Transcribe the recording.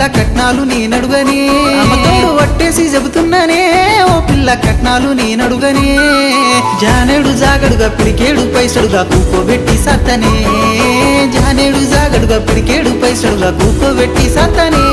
పిల్ల కట్నాలు నేనడుగనే అమ్మతోడు వట్టేసి చెబుతున్నానే ఓ పిల్ల కట్నాలు నేనడుగనే జానేడు జాగడుగా పిడికేడు పైసడుగా కూకోబెట్టి సత్తనే జానేడు జాగడుగా పిడికేడు పైసడుగా కూకోబెట్టి సత్తనే